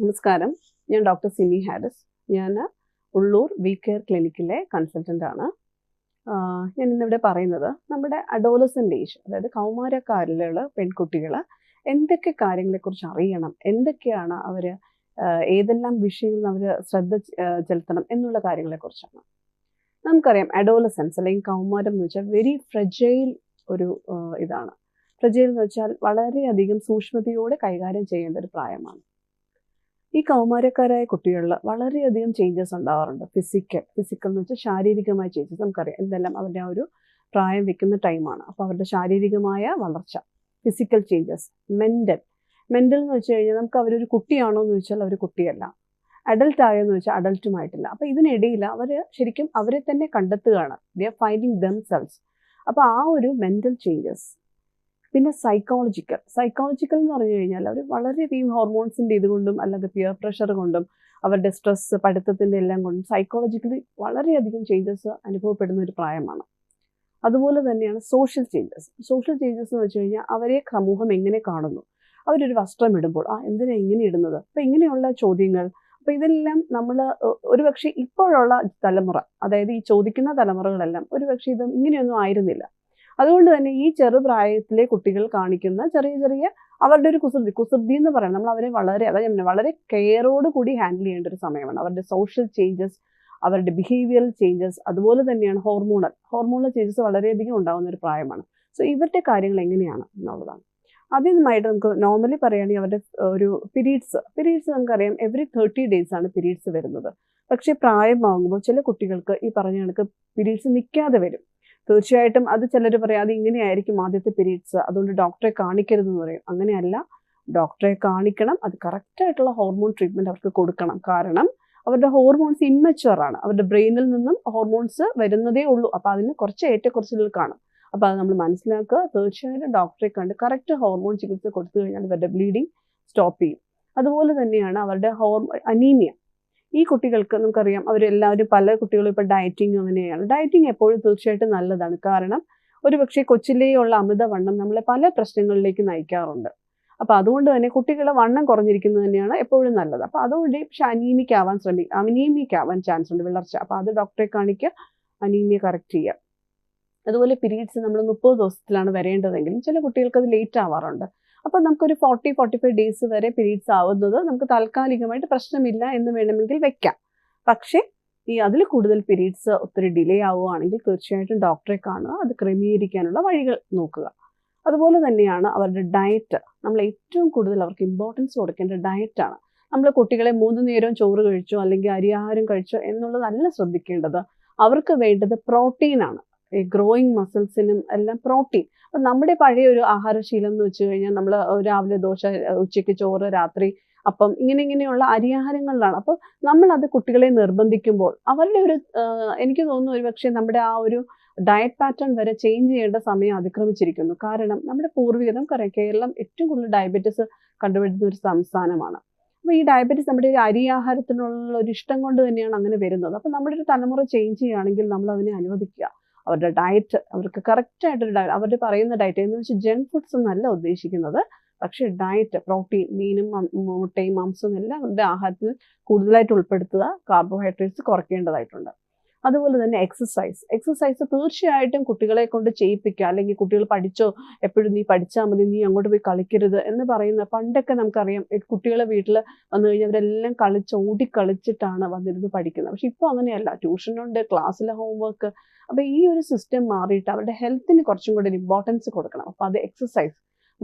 നമസ്കാരം, ഞാൻ ഡോക്ടർ സിമി ഹാരിസ്. ഞാൻ ഉള്ളൂർ വി കെയർ ക്ലിനിക്കിലെ കൺസൾട്ടൻ്റാണ്. ഞാൻ ഇന്നിവിടെ പറയുന്നത് നമ്മുടെ അഡോളസെൻ്റ് ഏജ്, അതായത് കൗമാരക്കാരിലുള്ള പെൺകുട്ടികൾ എന്തൊക്കെ കാര്യങ്ങളെക്കുറിച്ച് അറിയണം, എന്തൊക്കെയാണ് അവർ ഏതെല്ലാം വിഷയങ്ങളിൽ അവർ ശ്രദ്ധ ചെലുത്തണം എന്നുള്ള കാര്യങ്ങളെക്കുറിച്ചാണ്. നമുക്കറിയാം അഡോളസെൻസ് അല്ലെങ്കിൽ കൗമാരം എന്ന് വെച്ചാൽ വെരി ഫ്രജൈൽ ഒരു ഇതാണ്. ഫ്രജൈൽ എന്ന് വെച്ചാൽ വളരെയധികം സൂക്ഷ്മതയോടെ കൈകാര്യം ചെയ്യേണ്ട ഒരു പ്രായമാണ്. ഈ കൗമാരക്കാരായ കുട്ടികളിൽ വളരെയധികം ചേഞ്ചസ് ഉണ്ടാവാറുണ്ട്. ഫിസിക്കൽ എന്ന് വെച്ചാൽ ശാരീരികമായ ചേഞ്ചസ്. നമുക്കറിയാം എന്തെല്ലാം അവരുടെ ആ ഒരു പ്രായം വെക്കുന്ന ടൈമാണ്. അപ്പോൾ അവരുടെ ശാരീരികമായ വളർച്ച, ഫിസിക്കൽ ചേഞ്ചസ്. മെൻ്റൽ എന്ന് വെച്ച് കഴിഞ്ഞാൽ നമുക്ക് അവരൊരു കുട്ടിയാണോ എന്ന് ചോദിച്ചാൽ അവർ കുട്ടിയല്ല, അഡൽട്ട് ആയെന്ന് വെച്ചാൽ അഡൽട്ടുമായിട്ടില്ല. അപ്പോൾ ഇതിനിടയിൽ അവർ ശരിക്കും അവരെ തന്നെ കണ്ടെത്തുകയാണ്. They are finding themselves. അപ്പോൾ ആ ഒരു മെൻ്റൽ ചേഞ്ചസ്. പിന്നെ സൈക്കോളജിക്കൽ എന്ന് പറഞ്ഞു കഴിഞ്ഞാൽ അവർ വളരെയധികം ഹോർമോൺസിൻ്റെ ഇതുകൊണ്ടും അല്ലാതെ പിയർ പ്രഷർ കൊണ്ടും അവരുടെ സ്ട്രെസ് പഠിത്തത്തിൻ്റെ എല്ലാം കൊണ്ടും സൈക്കോളജിക്കലി വളരെയധികം ചേഞ്ചസ് അനുഭവപ്പെടുന്ന ഒരു പ്രായമാണ്. അതുപോലെ തന്നെയാണ് സോഷ്യൽ ചേഞ്ചസ് എന്ന് വെച്ച് കഴിഞ്ഞാൽ അവരെ സമൂഹം എങ്ങനെ കാണുന്നു, അവരൊരു വസ്ത്രം ഇടുമ്പോൾ എന്തിനാണ് ഇങ്ങനെ ഇടുന്നത്, അപ്പോൾ ഇങ്ങനെയുള്ള ചോദ്യങ്ങൾ. അപ്പോൾ ഇതെല്ലാം നമ്മൾ ഒരുപക്ഷെ ഇപ്പോഴുള്ള തലമുറ, അതായത് ഈ ചോദിക്കുന്ന തലമുറകളെല്ലാം ഒരുപക്ഷെ ഇത് ഇങ്ങനെയൊന്നും ആയിരുന്നില്ല. അതുകൊണ്ട് തന്നെ ഈ ചെറുപ്രായത്തിലെ കുട്ടികൾ കാണിക്കുന്ന ചെറിയ അവരുടെ ഒരു കുസൃതി എന്ന് പറയുന്നത് നമ്മൾ അവരെ വളരെ കെയറോട് കൂടി ഹാൻഡിൽ ചെയ്യേണ്ട ഒരു സമയമാണ്. അവരുടെ സോഷ്യൽ ചേഞ്ചസ്, അവരുടെ ബിഹേവിയറൽ ചേഞ്ചസ്, അതുപോലെ തന്നെയാണ് ഹോർമോണൽ ചേഞ്ചസ് വളരെയധികം ഉണ്ടാകുന്ന ഒരു പ്രായമാണ്. സോ ഇവരുടെ കാര്യങ്ങൾ എങ്ങനെയാണ് എന്നുള്ളതാണ്. ആദ്യമായിട്ട് നമുക്ക് നോർമലി പറയുകയാണെങ്കിൽ അവരുടെ ഒരു പീരീഡ്സ് നമുക്കറിയാം എവറി 30 days ആണ് പീരീഡ്സ് വരുന്നത്. പക്ഷേ പ്രായമാകുമ്പോൾ ചില കുട്ടികൾക്ക് ഈ പറഞ്ഞ കണക്ക് പീരീഡ്സ് നിൽക്കാതെ വരും. തീർച്ചയായിട്ടും അത് ചിലർ പറയും അത് ഇങ്ങനെയായിരിക്കും ആദ്യത്തെ പീരീഡ്സ്, അതുകൊണ്ട് ഡോക്ടറെ കാണിക്കരുതെന്ന് പറയും. അങ്ങനെയല്ല, ഡോക്ടറെ കാണിക്കണം. അത് കറക്റ്റായിട്ടുള്ള ഹോർമോൺ ട്രീറ്റ്മെൻറ്റ് അവർക്ക് കൊടുക്കണം. കാരണം അവരുടെ ഹോർമോൺസ് ഇമ്മച്വർ ആണ്. അവരുടെ ബ്രെയിനിൽ നിന്നും ഹോർമോൺസ് വരുന്നതേ ഉള്ളൂ. അപ്പോൾ അതിന് കുറച്ച് ഏറ്റക്കുറച്ചിലുകൾ കാണും. അപ്പോൾ അത് നമ്മൾ മനസ്സിലാക്കുക. തീർച്ചയായിട്ടും ഡോക്ടറെ കണ്ട് കറക്റ്റ് ഹോർമോൺ ചികിത്സ കൊടുത്തു കഴിഞ്ഞാൽ ഇവരുടെ ബ്ലീഡിങ് സ്റ്റോപ്പ് ചെയ്യും. അതുപോലെ തന്നെയാണ് അവരുടെ അനീമിയ. ഈ കുട്ടികൾക്ക് നമുക്കറിയാം അവരെല്ലാവരും പല കുട്ടികളും ഇപ്പോൾ ഡയറ്റിങ് അങ്ങനെയാണ്. ഡയറ്റിങ് എപ്പോഴും തീർച്ചയായിട്ടും നല്ലതാണ്. കാരണം ഒരുപക്ഷെ കൊച്ചിലേയുള്ള അമിതവണ്ണം നമ്മളെ പല പ്രശ്നങ്ങളിലേക്ക് നയിക്കാറുണ്ട്. അപ്പോൾ അതുകൊണ്ട് തന്നെ കുട്ടികളെ വണ്ണം കുറഞ്ഞിരിക്കുന്നത് തന്നെയാണ് എപ്പോഴും നല്ലത്. അപ്പോൾ അതുകൊണ്ട് പക്ഷെ അനീമിക് ആവാൻ ചാൻസ് ഉണ്ട്, വിളർച്ച. അപ്പോൾ അത് ഡോക്ടറെ കാണിക്കുക, അനീമിയ കറക്റ്റ് ചെയ്യുക. അതുപോലെ പീരീഡ്സ് നമ്മൾ 30 ദിവസത്തിലാണ് വരേണ്ടതെങ്കിലും ചില കുട്ടികൾക്ക് അത് ലേറ്റ് ആവാറുണ്ട്. അപ്പോൾ നമുക്കൊരു 40-45 days വരെ പീരീഡ്സ് ആവുന്നത് നമുക്ക് താൽക്കാലികമായിട്ട് പ്രശ്നമില്ല എന്ന് വേണമെങ്കിൽ വെക്കാം. പക്ഷേ അതിൽ കൂടുതൽ പീരീഡ്സ് ഒത്തിരി ഡിലേ ആവുകയാണെങ്കിൽ തീർച്ചയായിട്ടും ഡോക്ടറെ കാണുക, അത് ക്രമീകരിക്കാനുള്ള വഴികൾ നോക്കുക. അതുപോലെ തന്നെയാണ് അവരുടെ ഡയറ്റ്. നമ്മൾ ഏറ്റവും കൂടുതൽ അവർക്ക് ഇമ്പോർട്ടൻസ് കൊടുക്കേണ്ട ഡയറ്റാണ്. നമ്മൾ കുട്ടികളെ 3 നേരവും ചോറ് കഴിച്ചോ അല്ലെങ്കിൽ അരിയാഹാരം കഴിച്ചോ എന്നുള്ളതല്ല ശ്രദ്ധിക്കേണ്ടത്. അവർക്ക് വേണ്ടത് പ്രോട്ടീനാണ്. ഈ ഗ്രോയിങ് മസിൽസിനും എല്ലാം പ്രോട്ടീൻ. അപ്പം നമ്മുടെ പഴയ ഒരു ആഹാരശീലം എന്ന് വെച്ച് കഴിഞ്ഞാൽ നമ്മൾ രാവിലെ ദോശ, ഉച്ചയ്ക്ക് ചോറ്, രാത്രി അപ്പം, ഇങ്ങനെയുള്ള അരിയാഹാരങ്ങളിലാണ്. അപ്പോൾ നമ്മളത് കുട്ടികളെ നിർബന്ധിക്കുമ്പോൾ അവരുടെ ഒരു എനിക്ക് തോന്നുന്നു ഒരുപക്ഷെ നമ്മുടെ ആ ഒരു ഡയറ്റ് പാറ്റേൺ വരെ ചേഞ്ച് ചെയ്യേണ്ട സമയം അതിക്രമിച്ചിരിക്കുന്നു. കാരണം നമ്മുടെ പൂർവികർ, നമുക്കറിയാം കേരളം ഏറ്റവും കൂടുതൽ ഡയബറ്റീസ് കണ്ടുപിടിക്കുന്ന ഒരു സംസ്ഥാനമാണ്. അപ്പോൾ ഈ ഡയബറ്റീസ് നമ്മുടെ ഒരു അരിയാഹാരത്തിനുള്ള ഒരു ഇഷ്ടം കൊണ്ട് തന്നെയാണ് അങ്ങനെ വരുന്നത്. അപ്പോൾ നമ്മുടെ ഒരു തലമുറ ചേഞ്ച് ചെയ്യുകയാണെങ്കിൽ നമ്മൾ അതിനെ അനുവദിക്കുക. അവരുടെ ഡയറ്റ് അവർക്ക് കറക്റ്റായിട്ടൊരു ഡയറ്റ്, അവരുടെ പറയുന്ന ഡയറ്റ് എന്ന് വെച്ചാൽ ജങ്ക് ഫുഡ്സ് എന്നല്ല ഉദ്ദേശിക്കുന്നത്. പക്ഷേ ഡയറ്റ്, പ്രോട്ടീൻ, മീനും മുട്ടയും മാംസവും എല്ലാം അവരുടെ ആഹാരത്തിൽ കൂടുതലായിട്ട് ഉൾപ്പെടുത്തുക. കാർബോഹൈഡ്രേറ്റ്സ് കുറയ്ക്കേണ്ടതായിട്ടുണ്ട്. അതുപോലെ തന്നെ എക്സസൈസ് തീർച്ചയായിട്ടും കുട്ടികളെ കൊണ്ട് ചെയ്യിപ്പിക്കുക. അല്ലെങ്കിൽ കുട്ടികൾ പഠിച്ചോ, എപ്പോഴും നീ പഠിച്ചാൽ മതി, നീ അങ്ങോട്ട് പോയി കളിക്കരുത് എന്ന് പറയുന്ന പണ്ടൊക്കെ നമുക്കറിയാം കുട്ടികളെ വീട്ടിൽ വന്നു കഴിഞ്ഞാൽ അവരെല്ലാം ഓടിക്കളിച്ചിട്ടാണ് വന്നിരുന്ന് പഠിക്കുന്നത്. പക്ഷെ ഇപ്പോൾ അങ്ങനെയല്ല. ട്യൂഷനുണ്ട്, ക്ലാസ്സിലെ ഹോംവർക്ക്. അപ്പോൾ ഈ ഒരു സിസ്റ്റം മാറിയിട്ട് അവരുടെ ഹെൽത്തിന് കുറച്ചും കൂടി ഒരു ഇമ്പോർട്ടൻസ് കൊടുക്കണം. അപ്പോൾ അത് എക്സസൈസ്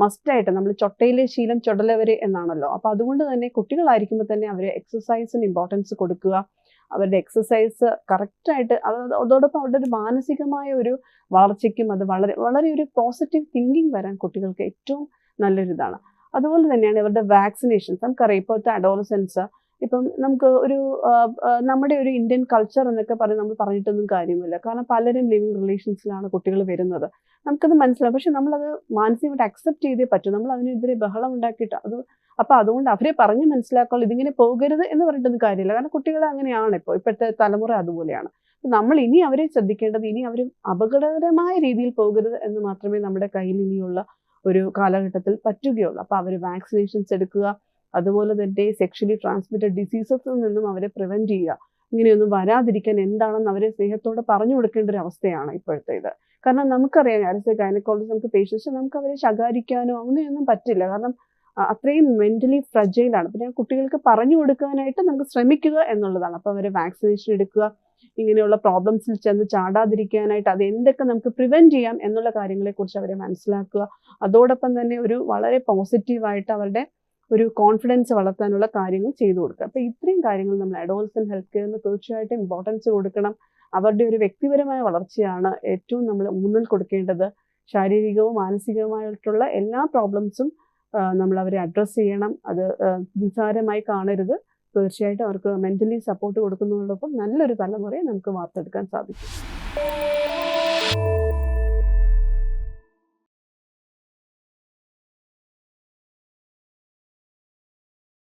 മസ്റ്റായിട്ട്. നമ്മൾ ചൊട്ടയിലെ ശീലം ചുടലവരെ എന്നാണല്ലോ. അപ്പോൾ അതുകൊണ്ട് തന്നെ കുട്ടികളായിരിക്കുമ്പോൾ തന്നെ അവർ എക്സസൈസിന് ഇമ്പോർട്ടൻസ് കൊടുക്കുക. അവരുടെ എക്സസൈസ് കറക്റ്റായിട്ട് അതോടൊപ്പം അവരുടെ ഒരു മാനസികമായ ഒരു വളർച്ചയ്ക്കും അത് വളരെ ഒരു പോസിറ്റീവ് തിങ്കിങ് വരാൻ കുട്ടികൾക്ക് ഏറ്റവും നല്ലൊരിതാണ്. അതുപോലെ തന്നെയാണ് ഇവരുടെ വാക്സിനേഷൻസ്. നമുക്കറിയാം ഇപ്പോഴത്തെ അഡോളസെൻസ് ഇപ്പം നമുക്ക് ഒരു നമ്മുടെ ഒരു ഇന്ത്യൻ കൾച്ചർ എന്നൊക്കെ നമ്മൾ പറഞ്ഞിട്ടൊന്നും കാര്യമില്ല. കാരണം പലരും ലിവിങ് റിലേഷൻസിലാണ് കുട്ടികൾ വരുന്നത്. നമുക്കത് മനസ്സിലാവും. പക്ഷെ നമ്മളത് മാനസികമായിട്ട് അക്സെപ്റ്റ് ചെയ്തേ പറ്റും. നമ്മൾ അതിനെതിരെ ബഹളം ഉണ്ടാക്കിയിട്ട് അപ്പോൾ അതുകൊണ്ട് അവരെ പറഞ്ഞ് മനസ്സിലാക്കുള്ളൂ, ഇതിങ്ങനെ പോകരുത് എന്ന് പറഞ്ഞിട്ടൊന്നും കാര്യമില്ല. കാരണം കുട്ടികൾ അങ്ങനെയാണ് ഇപ്പോഴത്തെ തലമുറ അതുപോലെയാണ്. നമ്മൾ ഇനി അവരെ ശ്രദ്ധിക്കേണ്ടത്, ഇനി അവർ അപകടകരമായ രീതിയിൽ പോകരുത് എന്ന് മാത്രമേ നമ്മുടെ കയ്യിൽ ഇനിയുള്ള ഒരു കാലഘട്ടത്തിൽ പറ്റുകയുള്ളൂ. അപ്പോൾ അവർ വാക്സിനേഷൻസ് എടുക്കുക. അതുപോലെ തന്നെ സെക്ഷലി ട്രാൻസ്മിറ്റഡ് ഡിസീസസിൽ നിന്നും അവരെ പ്രിവെൻറ്റ് ചെയ്യുക. ഇങ്ങനെയൊന്നും വരാതിരിക്കാൻ എന്താണെന്ന് അവരെ സ്നേഹത്തോടെ പറഞ്ഞു കൊടുക്കേണ്ട ഒരു അവസ്ഥയാണ് ഇപ്പോഴത്തേത്. കാരണം നമുക്കറിയാം ആസ് എ ഗൈനക്കോളജിസ്റ്റ് നമുക്ക് പേഷ്യൻസ് നമുക്ക് അവരെ ശകാരിക്കാനോ അങ്ങനെയൊന്നും പറ്റില്ല. കാരണം അത്രയും മെൻ്റലി ഫ്രജൈലാണ്. പിന്നെ കുട്ടികൾക്ക് പറഞ്ഞു കൊടുക്കാനായിട്ട് നമുക്ക് ശ്രമിക്കുക എന്നുള്ളതാണ്. അപ്പോൾ അവരെ വാക്സിനേഷൻ എടുക്കുക, ഇങ്ങനെയുള്ള പ്രോബ്ലംസിൽ ചെന്ന് ചാടാതിരിക്കാനായിട്ട് അത് എന്തൊക്കെ നമുക്ക് പ്രിവെൻറ്റ് ചെയ്യാം എന്നുള്ള കാര്യങ്ങളെക്കുറിച്ച് അവരെ മനസ്സിലാക്കുക. അതോടൊപ്പം തന്നെ ഒരു വളരെ പോസിറ്റീവായിട്ട് അവരുടെ ഒരു കോൺഫിഡൻസ് വളർത്താനുള്ള കാര്യങ്ങൾ ചെയ്തു കൊടുക്കുക. അപ്പോൾ ഇത്രയും കാര്യങ്ങൾ നമ്മൾ അഡോളസെൻ്റ് ഹെൽത്ത് കെയറിന് തീർച്ചയായിട്ടും ഇമ്പോർട്ടൻസ് കൊടുക്കണം. അവരുടെ ഒരു വ്യക്തിപരമായ വളർച്ചയാണ് ഏറ്റവും നമ്മൾ ഊന്നൽ കൊടുക്കേണ്ടത്. ശാരീരികവും മാനസികവുമായിട്ടുള്ള എല്ലാ പ്രോബ്ലംസും നമ്മൾ അവരെ അഡ്രസ്സ് ചെയ്യണം. അത് നിസ്സാരമായി കാണരുത്. തീർച്ചയായിട്ടും അവർക്ക് മെൻ്റലി സപ്പോർട്ട് കൊടുക്കുന്നതോടൊപ്പം നല്ലൊരു തലമുറയെ നമുക്ക് വാർത്തെടുക്കാൻ സാധിക്കും.